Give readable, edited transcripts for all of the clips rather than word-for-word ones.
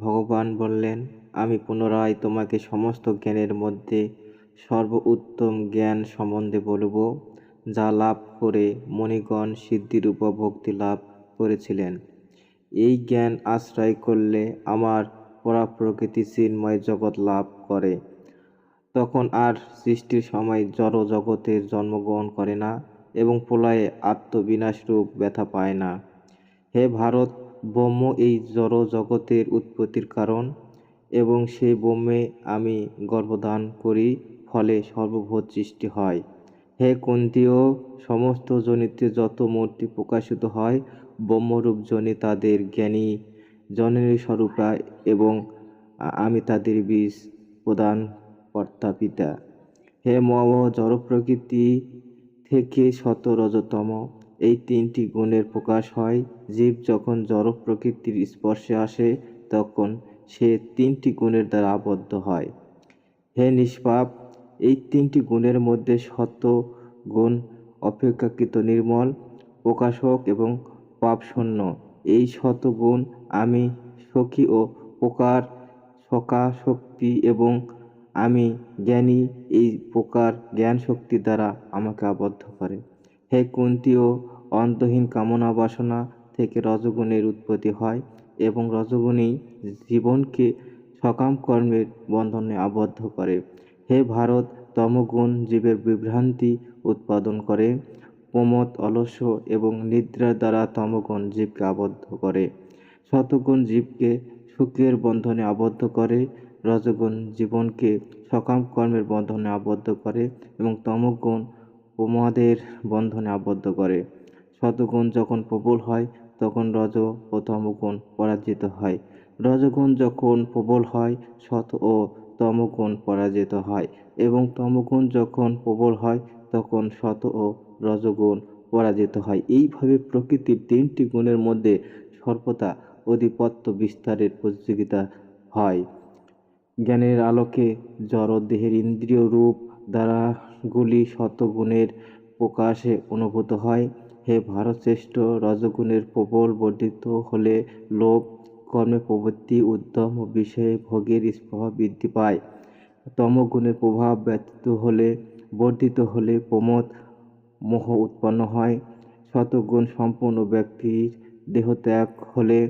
ভগবান বললেন, আমি পুনরায় তোমাকে সমস্ত জ্ঞানের মধ্যে সর্বোত্তম জ্ঞান সম্বন্ধে বলব, যা লাভ করে মণিগণ সিদ্ধিরূপ ভক্তি লাভ করেছিলেন। এই জ্ঞান আশ্রয় করলে আমার পরাপ্রকৃতি চিন্ময় জগৎ লাভ করে। তখন আর সৃষ্টির সময় জড় জগতের জন্মগ্রহণ করে না এবং প্রলয়ে আত্মবিনাশরূপ ব্যথা পায় না। হে ভারত, ব্রহ্ম এই জড় জগতের উৎপত্তির কারণ এবং সেই ব্রহ্মে আমি গর্ভধান করি, ফলে সর্বভূত সৃষ্টি হয়। হে কুন্তীয়, সমস্ত জনিতে যত মূর্তি প্রকাশিত হয়, ব্রহ্মরূপ জনি তাদের জ্ঞানী জননী স্বরূপা এবং আমি তাদের বীজ প্রদান কর্তা পিতা। হে মম, জড় প্রকৃতি থেকে শত রজতম এই তিনটি গুণের প্রকাশ হয়। জীব যখন জড় প্রকৃতির স্পর্শে আসে তখন সে তিনটি গুণের দ্বারা আবদ্ধ হয়। হে নিষ্পাপ, এই তিনটি গুণের মধ্যে সত গুণ অপেক্ষাকৃত নির্মল, প্রকাশক এবং পাপশূন্য। এই শতগুণ আমি সখী ও প্রকার সকা শক্তি এবং আমি জ্ঞানী এই প্রকার জ্ঞান শক্তি দ্বারা আমাকে আবদ্ধ করে। হে কুন্তীয়, অন্তহীন কামনা বাসনা থেকে রজগুণের উৎপত্তি হয় এবং রজগুণই জীবনকে সকাম কর্মের বন্ধনে আবদ্ধ করে। হে ভারত, তমগুণ জীবের বিভ্রান্তি উৎপাদন করে। প্রমোদ, অলস্য এবং নিদ্রার দ্বারা তমগুণ জীবকে আবদ্ধ করে। সতগুণ জীবকে সুখের বন্ধনে আবদ্ধ করে, রজগুণ জীবনকে সকাম কর্মের বন্ধনে আবদ্ধ করে এবং তমগুণ প্রমাদের বন্ধনে আবদ্ধ করে। সতগুণ যখন প্রবল হয় তখন রজ ও তমগুণ পরাজিত হয়। রজগুণ যখন প্রবল হয় সত ও তমগুণ পরাজিত হয় এবং তমগুণ যখন প্রবল হয় তখন সত ও রজগুণ পরাজিত হয়। এইভাবে প্রকৃতির তিনটি গুণের মধ্যে সর্বদা আধিপত্য বিস্তারের প্রতিযোগিতা হয়। জ্ঞানের আলোকে জড় দেহের ইন্দ্রিয় রূপ দ্বারাগুলি শতগুণের প্রকাশে অনুভূত হয়। হে ভারতশ্রেষ্ঠ, রজগুণের প্রবল বর্ধিত হলে লোভ, কর্মে প্রবৃত্তি, উদ্যম ও বিষয়ে ভোগের স্পৃহা বৃদ্ধি পায়। তমগুণের প্রভাব ব্যতীত হলে বর্ধিত হলে প্রমোদ, মোহ উৎপন্ন হয়। শতগুণ সম্পন্ন ব্যক্তির দেহত্যাগ হলে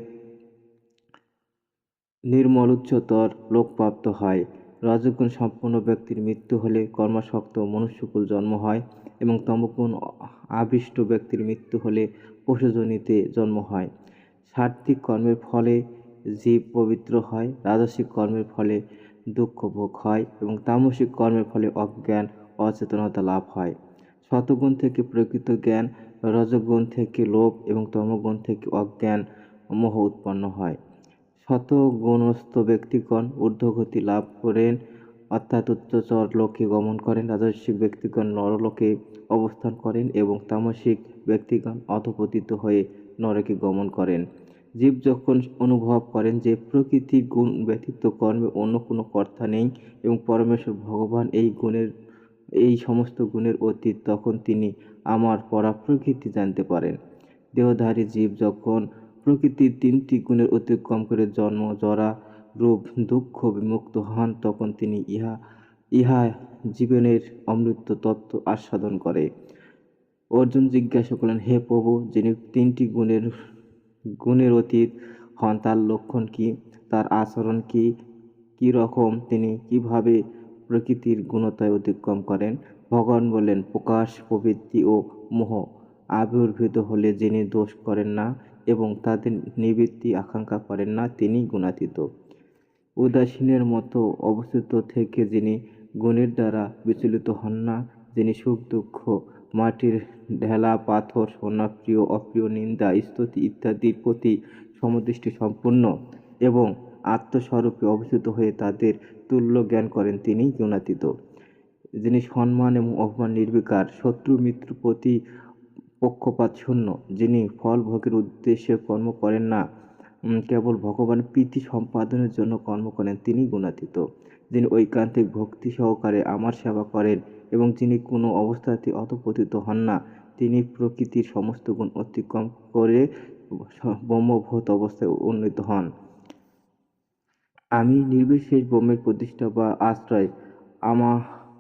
নির্মল উচ্চতর লোকপ্রাপ্ত হয়। রজগুণ সম্পন্ন ব্যক্তির মৃত্যু হলে কর্মাসক্ত মনুষ্যকুল জন্ম হয় এবং তমগুণ আবিষ্ট ব্যক্তির মৃত্যু হলে পশুজনিতে জন্ম হয়। সাত্ত্বিক কর্মের ফলে জীব পবিত্র হয়, রাজসিক কর্মের ফলে দুঃখ ভোগ হয় এবং তামসিক কর্মের ফলে অজ্ঞান অচেতনতা লাভ হয়। শতগুণ থেকে প্রকৃত জ্ঞান, রজগুণ থেকে লোভ এবং তমগুণ থেকে অজ্ঞান মোহ উৎপন্ন হয়। শতগুণস্থ ব্যক্তিগণ ঊর্ধ্বগতি লাভ করেন, অর্থাৎ উচ্চতর লোকে গমন করেন। রাজস্বিক ব্যক্তিগণ নরলোকে অবস্থান করেন এবং তামসিক ব্যক্তিগণ অধঃপতিত হয়ে নরকে গমন করেন। জীব যখন অনুভব করেন যে প্রকৃতির গুণ ব্যতীত কর্মে অন্য কোনো কর্তা নেই এবং পরমেশ্বর ভগবান এই সমস্ত গুণের অতীত, তখন তিনি আমার পরাপ্রকৃতি জানতে পারেন। দেহধারী জীব যখন প্রকৃতির তিনটি গুণের অতিক্রম করে জন্ম, জরা, রূপ, দুঃখ বিমুক্ত হন, তখন তিনি ইহা জীবনের অমৃত তত্ত্ব আস্বাদন করে। অর্জুন জিজ্ঞাসা করলেন, হে প্রভু, যিনি তিনটি গুণের অতীত হন তার লক্ষণ কি, তার আচরণ কি, কি রকম, তিনি কিভাবে প্রকৃতির গুণতায় অতিক্রম করেন? ভগবান বললেন, প্রকাশ, প্রবৃত্তি ও মোহ আবির্ভূত হলে যিনি দোষ করেন না এবং তাদের নিবৃত্তি আকাঙ্ক্ষা করেন না, তিনি গুণাতীত। উদাসীনের মতো অবস্থিত থেকে যিনি গুণের দ্বারা বিচলিত হন না, যিনি সুখ দুঃখ, মাটির ঢেলা পাথর, সোনা, প্রিয় অপ্রিয়, নিন্দা স্তুতি ইত্যাদির প্রতি সমদৃষ্টি সম্পন্ন এবং আত্মস্বরূপে অবস্থিত হয়ে তাদের তুল্য জ্ঞান করেন, তিনি গুণাতীত। যিনি সম্মান এবং অপমান নির্বিকার, শত্রু মিত্র প্রতি পক্ষপাত শূন্য, যিনি ফল ভোগের উদ্দেশ্যে কর্ম করেন না, কেবল ভগবান প্রীতি সম্পাদনের জন্য কর্ম করেন, তিনি গুণাতীত। যিনি ঐকান্তিক ভক্তি সহকারে আমার সেবা করেন এবং যিনি কোনো অবস্থাতে অধঃপতিত হন না, তিনি প্রকৃতির সমস্ত গুণ অতিক্রম করে ব্রহ্মভূত অবস্থায় উন্নীত হন। আমি নির্বিশেষ ব্রহ্মের প্রতিষ্ঠা বা আশ্রয়,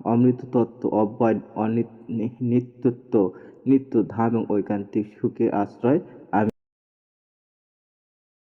অমৃততত্ত্ব, অব্যয়, নিত্যত্ব, নিত্য ধাম এবং ঐকান্তিক সুখের আশ্রয়। আমি